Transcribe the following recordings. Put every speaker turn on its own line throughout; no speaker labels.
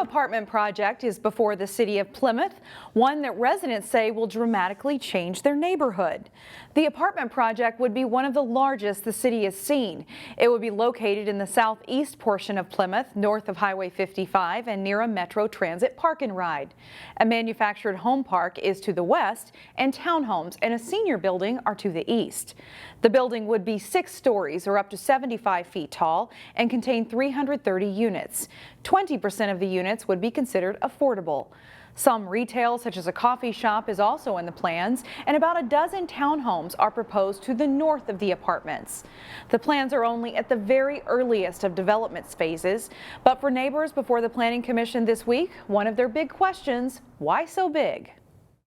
apartment project is before the city of Plymouth, one that residents say will dramatically change their neighborhood. The apartment project would be one of the largest the city has seen. It would be located in the southeast portion of Plymouth, north of Highway 55 and near a Metro Transit park and ride. A manufactured home park is to the west, and townhomes and a senior building are to the east. The building would be 6 stories or up to 75 feet tall and contain 330 units. 20% of the units would be considered affordable. Some retail, such as a coffee shop, is also in the plans, and about a dozen townhomes are proposed to the north of the apartments. The plans are only at the very earliest of development phases, but for neighbors before the Planning Commission this week, one of their big questions: why so big?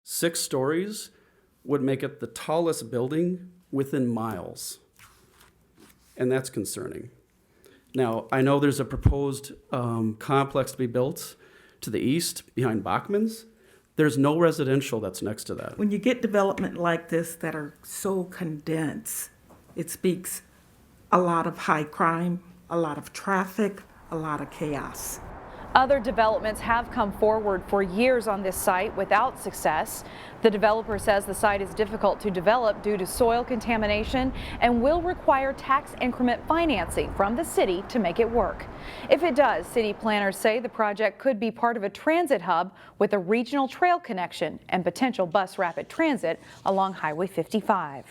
6 stories would make it the tallest building within miles, and that's concerning. Now, I know there's a proposed complex to be built to the east behind Bachman's. There's no residential that's next to that.
When you get development like this that are so condensed, it speaks a lot of high crime, a lot of traffic, a lot of chaos.
Other developments have come forward for years on this site without success. The developer says the site is difficult to develop due to soil contamination and will require tax increment financing from the city to make it work. If it does, city planners say the project could be part of a transit hub with a regional trail connection and potential bus rapid transit along Highway 55.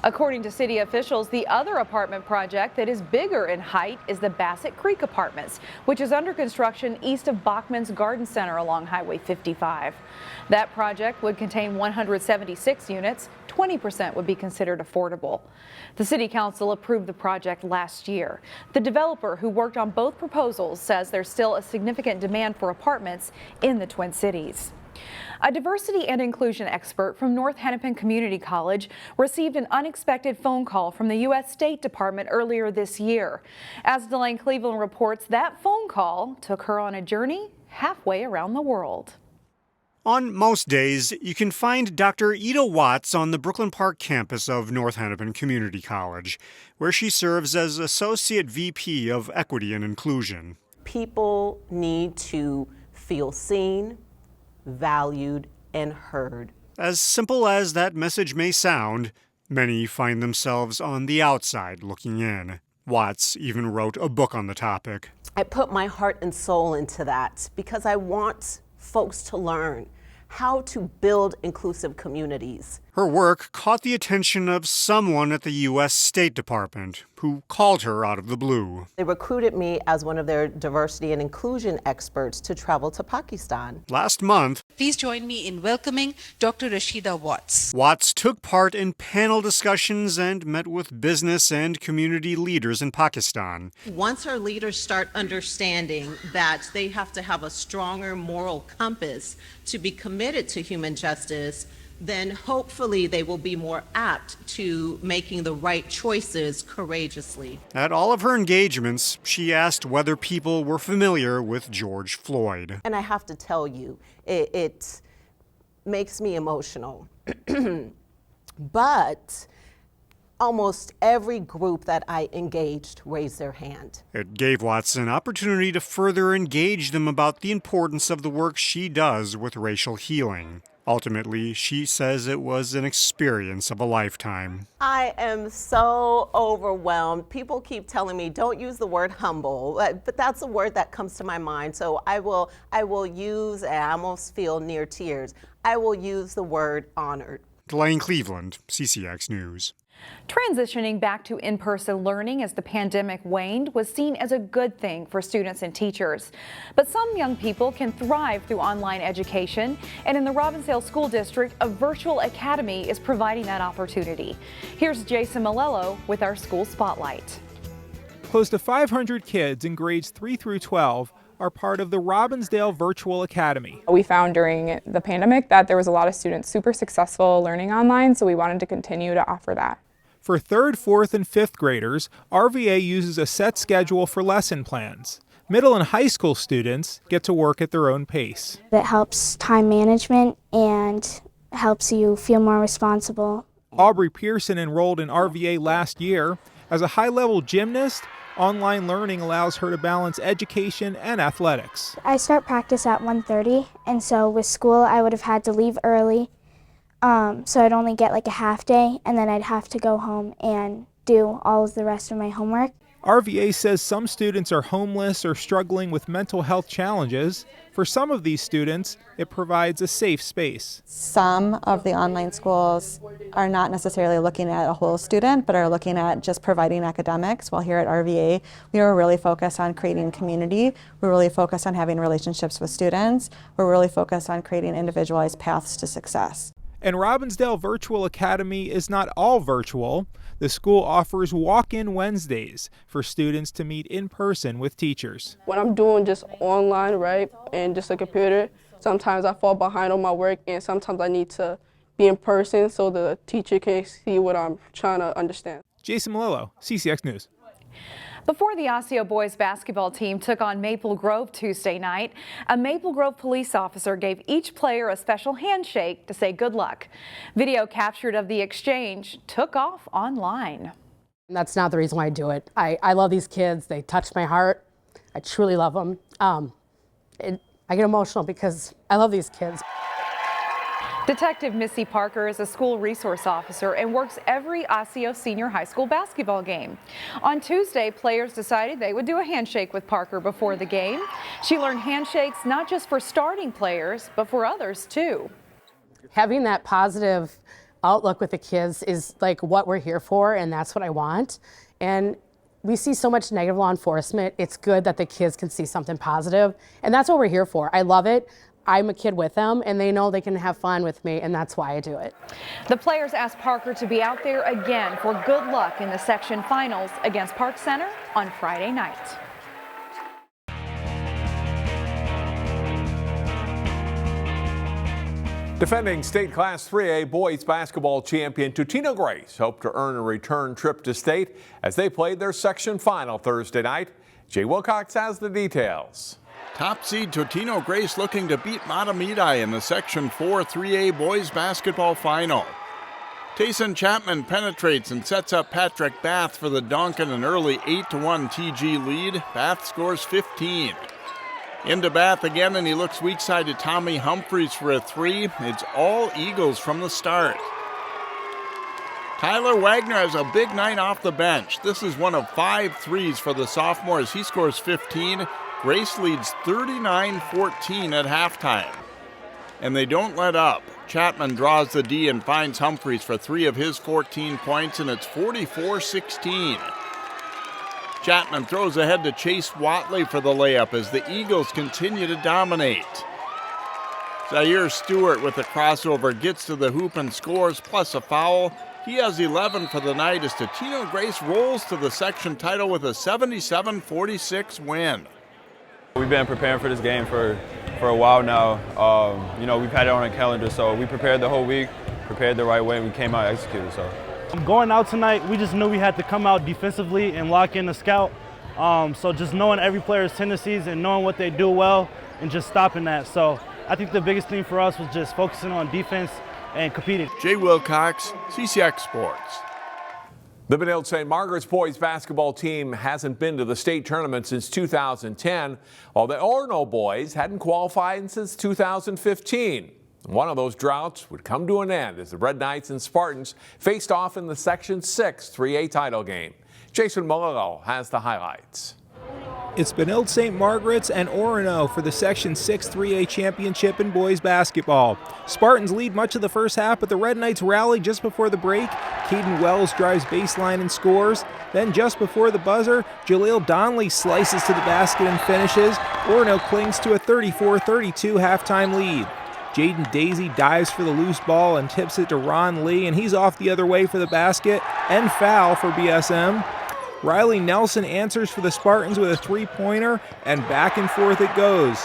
According to city officials, the other apartment project that is bigger in height is the Bassett Creek Apartments, which is under construction east of Bachman's Garden Center along Highway 55. That project would contain 176 units. 20% would be considered affordable. The city council approved the project last year. The developer who worked on both proposals says there's still a significant demand for apartments in the Twin Cities. A diversity and inclusion expert from North Hennepin Community College received an unexpected phone call from the U.S. State Department earlier this year. As Delane Cleveland reports, that phone call took her on a journey halfway around the world.
On most days, you can find Dr. Ida Watts on the Brooklyn Park campus of North Hennepin Community College, where she serves as Associate VP of Equity and Inclusion.
People need to feel seen, valued, and heard.
As simple as that message may sound, many find themselves on the outside looking in. Watts even wrote a book on the topic.
I put my heart and soul into that because I want folks to learn how to build inclusive communities.
Her work caught the attention of someone at the U.S. State Department, who called her out of the blue.
They recruited me as one of their diversity and inclusion experts to travel to Pakistan.
Last month,
please join me in welcoming Dr. Rashida Watts.
Watts took part in panel discussions and met with business and community leaders in Pakistan.
Once our leaders start understanding that they have to have a stronger moral compass to be committed to human justice, then hopefully they will be more apt to making the right choices courageously.
At all of her engagements, she asked whether people were familiar with George Floyd.
And I have to tell you, it makes me emotional. But almost every group that I engaged raised their hand.
It gave Watts an opportunity to further engage them about the importance of the work she does with racial healing. Ultimately, she says it was an experience of a lifetime.
I am so overwhelmed. People keep telling me, don't use the word humble, but that's a word that comes to my mind. So I will use, and I almost feel near tears, I will use the word honored.
Delane Cleveland, CCX News.
Transitioning back to in-person learning as the pandemic waned was seen as a good thing for students and teachers. But some young people can thrive through online education, and in the Robbinsdale School District, a virtual academy is providing that opportunity. Here's Jason Malello with our school spotlight.
Close to 500 kids in grades 3 through 12 are part of the Robbinsdale Virtual Academy.
We found during the pandemic that there was a lot of students super successful learning online, so we wanted to continue to offer that.
For 3rd, 4th, and 5th graders, RVA uses a set schedule for lesson plans. Middle and high school students get to work at their own pace.
It helps time management and helps you feel more responsible.
Aubrey Pearson enrolled in RVA last year. As a high-level gymnast, Online learning allows her to balance education and athletics.
I start practice at 1:30, and so with school I would have had to leave early, so I'd only get like a half day, and then I'd have to go home and do all of the rest of my homework.
RVA says some students are homeless or struggling with mental health challenges. For some of these students, it provides a safe space.
Some of the online schools are not necessarily looking at a whole student, but are looking at just providing academics. While here at RVA, we are really focused on creating community. We're really focused on having relationships with students. We're really focused on creating individualized paths to success.
And Robbinsdale Virtual Academy is not all virtual. The school offers walk-in Wednesdays for students to meet in person with teachers.
When I'm doing just online, right, and just a computer, sometimes I fall behind on my work, and sometimes I need to be in person so the teacher can see what I'm trying to understand.
Jason Malillo, CCX News.
Before the Osseo boys basketball team took on Maple Grove Tuesday night, a Maple Grove police officer gave each player a special handshake to say good luck. Video captured of the exchange took off online.
That's not the reason why I do it. I love these kids. They touch my heart. I truly love them. I get emotional because I love these kids.
Detective Missy Parker is a school resource officer and works every Osseo Senior High School basketball game. On Tuesday, players decided they would do a handshake with Parker before the game. She learned handshakes not just for starting players, but for others too.
Having that positive outlook with the kids is like what we're here for, and that's what I want. And we see so much negative law enforcement. It's good that the kids can see something positive, and that's what we're here for. I love it. I'm a kid with them, and they know they can have fun with me, and that's why I do it.
The players asked Parker to be out there again for good luck in the section finals against Park Center on Friday night.
Defending state Class 3A boys basketball champion Totino-Grace hope to earn a return trip to state as they played their section final Thursday night. Jay Wilcox has the details.
Top seed Totino-Grace looking to beat Mahtomedi in the Section 4 3A boys basketball final. Tayson Chapman penetrates and sets up Patrick Bath for the dunk in an early 8-1 TG lead. Bath scores 15. Into Bath again, and he looks weak side to Tommy Humphreys for a three. It's all Eagles from the start. Tyler Wagner has a big night off the bench. This is one of 5 threes for the sophomore as he scores 15. Grace leads 39-14 at halftime. And they don't let up. Chapman draws the D and finds Humphreys for 3 of his 14 points, and it's 44-16. Chapman throws ahead to Chase Watley for the layup as the Eagles continue to dominate. Zaire Stewart with a crossover gets to the hoop and scores, plus a foul. He has 11 for the night as Totino-Grace rolls to the section title with a 77-46 win.
We've been preparing for this game for a while now. We've had it on our calendar, so we prepared the whole week, prepared the right way, and we came out and executed. So.
Going out tonight, we just knew we had to come out defensively and lock in the scout. So just knowing every player's tendencies and knowing what they do well and just stopping that. So I think the biggest thing for us was just focusing on defense and competing.
Jay Wilcox, CCX Sports.
The Benilde-St. Margaret's boys basketball team hasn't been to the state tournament since 2010, while the Orono boys hadn't qualified since 2015. One of those droughts would come to an end as the Red Knights and Spartans faced off in the Section 6 3A title game. Jason Malillo has the highlights.
It's Benilde-St. Margaret's and Orono for the Section 6 3A championship in boys basketball. Spartans lead much of the first half, but the Red Knights rally just before the break. Caden Wells drives baseline and scores. Then just before the buzzer, Jaleel Donnelly slices to the basket and finishes. Orono clings to a 34-32 halftime lead. Jaden Daisy dives for the loose ball and tips it to Ron Lee, and he's off the other way for the basket and foul for BSM. Riley Nelson answers for the Spartans with a three-pointer, and back and forth it goes.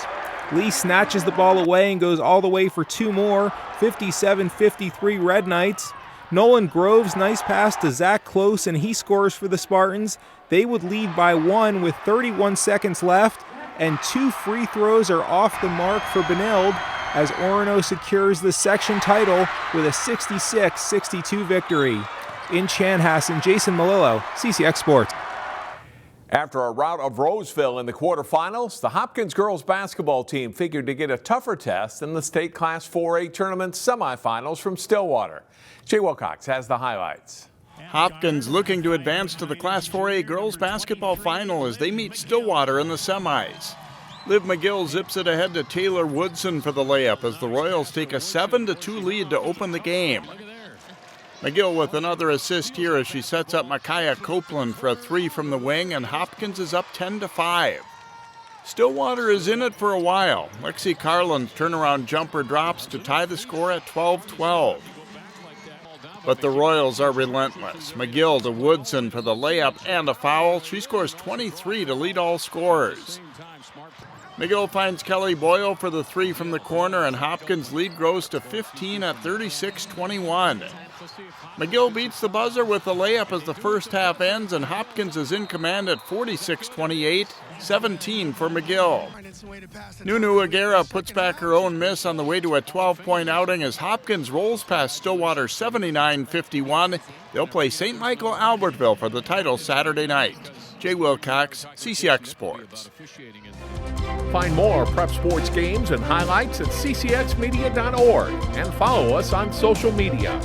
Lee snatches the ball away and goes all the way for 2 more, 57-53 Red Knights. Nolan Groves, nice pass to Zach Close, and he scores for the Spartans. They would lead by 1 with 31 seconds left, and 2 free throws are off the mark for Benilde as Orono secures the section title with a 66-62 victory. In Chanhassen, Jason Malillo, CCX Sports.
After a rout of Roseville in the quarterfinals, the Hopkins girls basketball team figured to get a tougher test in the state Class 4A tournament semifinals from Stillwater. Jay Wilcox has the highlights.
Hopkins looking to advance to the Class 4A girls basketball final as they meet Stillwater in the semis. Liv McGill zips it ahead to Taylor Woodson for the layup as the Royals take a 7-2 lead to open the game. McGill with another assist here as she sets up Micaiah Copeland for a three from the wing, and Hopkins is up 10-5. Stillwater is in it for a while. Lexi Carlin's turnaround jumper drops to tie the score at 12-12. But the Royals are relentless. McGill to Woodson for the layup and a foul. She scores 23 to lead all scorers. McGill finds Kelly Boyle for the three from the corner, and Hopkins' lead grows to 15 at 36-21. McGill beats the buzzer with the layup as the first half ends, and Hopkins is in command at 46-28, 17 for McGill. Nunu Aguera puts back her own miss on the way to a 12-point outing as Hopkins rolls past Stillwater 79-51. They'll play St. Michael Albertville for the title Saturday night. Jay Wilcox, CCX Sports.
Find more prep sports games and highlights at ccxmedia.org and follow us on social media.